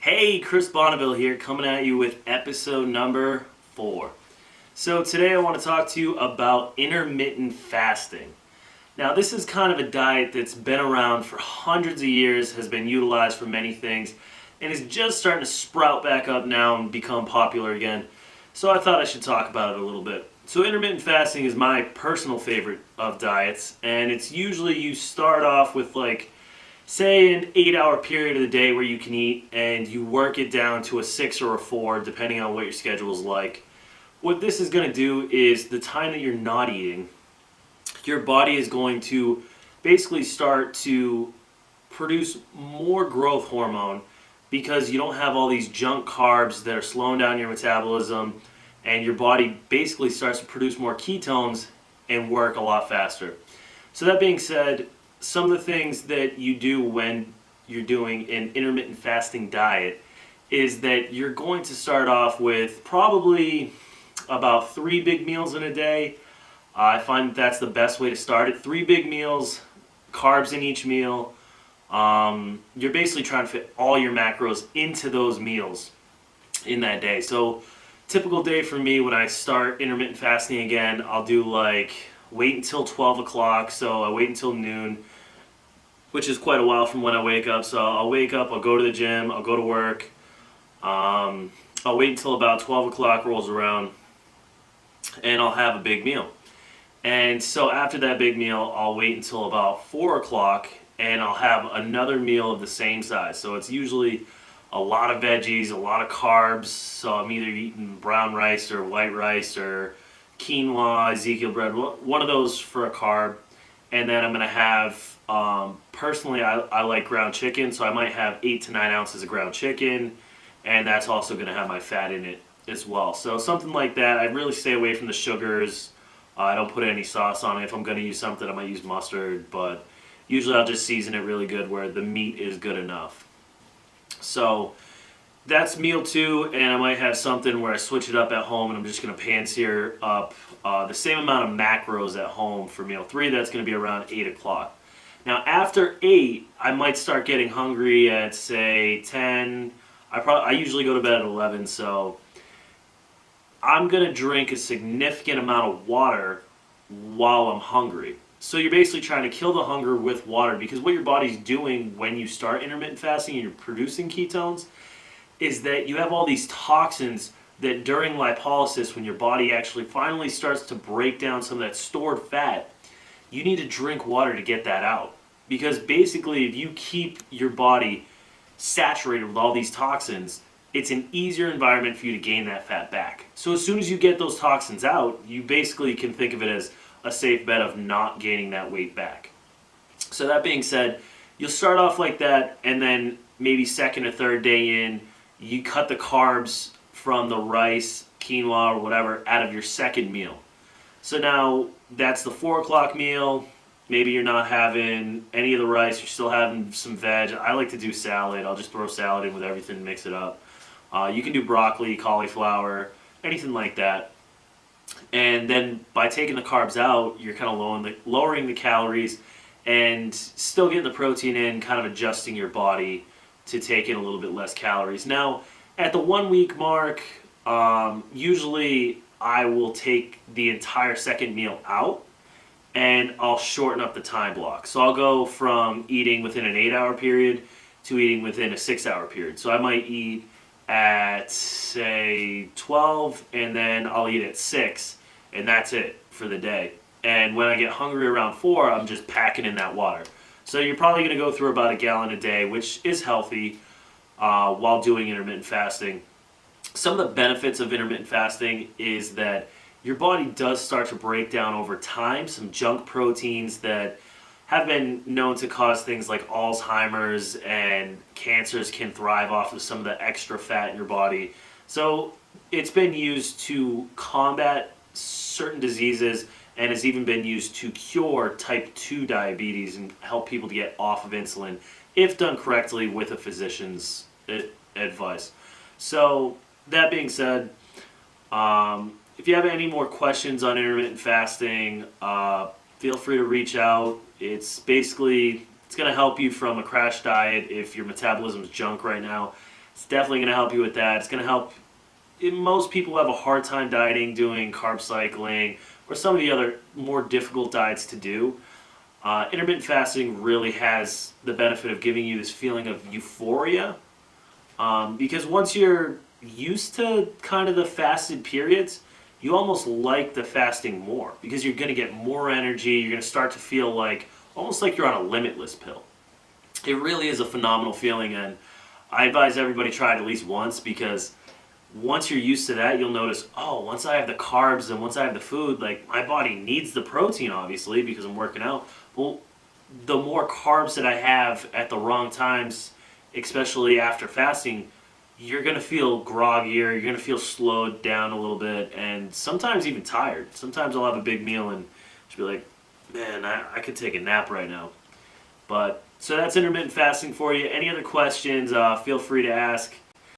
Hey, Chris Bonneville here, coming at you with episode number 4. So today I want to talk to you about intermittent fasting. Now this is kind of a diet that's been around for hundreds of years, has been utilized for many things, and is just starting to sprout back up now and become popular again. So I thought I should talk about it a little bit. So intermittent fasting is my personal favorite of diets, and it's usually you start off with say an 8-hour period of the day where you can eat, and you work it down to a 6 or a 4 depending on what your schedule is like. What this is going to do is the time that you're not eating, your body is going to basically start to produce more growth hormone because you don't have all these junk carbs that are slowing down your metabolism, and your body basically starts to produce more ketones and work a lot faster. So that being said, some of the things that you do when you're doing an intermittent fasting diet is that you're going to start off with probably about 3 big meals in a day. I find that's the best way to start it. 3 big meals, carbs in each meal. You're basically trying to fit all your macros into those meals in that day. So typical day for me when I start intermittent fasting again, I'll do wait until 12 o'clock, so I wait until noon, which is quite a while from when I wake up. So I'll wake up, I'll go to the gym, I'll go to work, I'll wait until about 12 o'clock rolls around, and I'll have a big meal. And so after that big meal, I'll wait until about 4 o'clock, and I'll have another meal of the same size. So it's usually a lot of veggies, a lot of carbs, so I'm either eating brown rice or white rice or quinoa, Ezekiel bread, one of those for a carb. And then I'm going to have, personally I like ground chicken, so I might have 8 to 9 ounces of ground chicken, and that's also going to have my fat in it as well. So something like that. I really stay away from the sugars. I don't put any sauce on it. If I'm going to use something, I might use mustard, but usually I'll just season it really good where the meat is good enough. So that's meal 2, and I might have something where I switch it up at home, and I'm just going to pan-sear up the same amount of macros at home for meal 3. That's going to be around 8 o'clock. Now after 8, I might start getting hungry at say 10. I usually go to bed at 11, so I'm going to drink a significant amount of water while I'm hungry. So you're basically trying to kill the hunger with water, because what your body's doing when you start intermittent fasting and you're producing ketones is that you have all these toxins that during lipolysis, when your body actually finally starts to break down some of that stored fat, you need to drink water to get that out. Because basically if you keep your body saturated with all these toxins, it's an easier environment for you to gain that fat back. So as soon as you get those toxins out, you basically can think of it as a safe bet of not gaining that weight back. So that being said, you'll start off like that, and then maybe second or third day in, you cut the carbs from the rice, quinoa, or whatever out of your second meal. So now that's the 4 o'clock meal. Maybe you're not having any of the rice, you're still having some veg. I like to do salad. I'll just throw salad in with everything and mix it up. You can do broccoli, cauliflower, anything like that. And then by taking the carbs out, you're kind of lowering the calories and still getting the protein in, kind of adjusting your body to take in a little bit less calories. Now, at the 1 week mark, usually I will take the entire second meal out, and I'll shorten up the time block. So I'll go from eating within an 8-hour period to eating within a 6-hour period. So I might eat at say 12, and then I'll eat at 6, and that's it for the day. And when I get hungry around 4, I'm just packing in that water. So you're probably going to go through about a gallon a day, which is healthy while doing intermittent fasting. Some of the benefits of intermittent fasting is that your body does start to break down over time some junk proteins that have been known to cause things like Alzheimer's, and cancers can thrive off of some of the extra fat in your body. So it's been used to combat certain diseases, and has even been used to cure type 2 diabetes and help people to get off of insulin if done correctly with a physician's advice. So that being said, if you have any more questions on intermittent fasting, feel free to reach out. It's going to help you from a crash diet if your metabolism is junk right now, It's definitely going to help you with that. It's going to help. Most people have a hard time dieting, doing carb cycling, or some of the other more difficult diets to do. Intermittent fasting really has the benefit of giving you this feeling of euphoria, because once you're used to kind of the fasted periods, you almost like the fasting more because you're going to get more energy. You're going to start to feel like almost like you're on a limitless pill. It really is a phenomenal feeling, and I advise everybody try it at least once, because once you're used to that, you'll notice, oh, once I have the carbs and once I have the food, like my body needs the protein obviously because I'm working out. Well, the more carbs that I have at the wrong times, especially after fasting, you're going to feel groggier, you're going to feel slowed down a little bit, and sometimes even tired. Sometimes I'll have a big meal and just be like, man, I could take a nap right now. But so that's intermittent fasting for you. Any other questions, feel free to ask.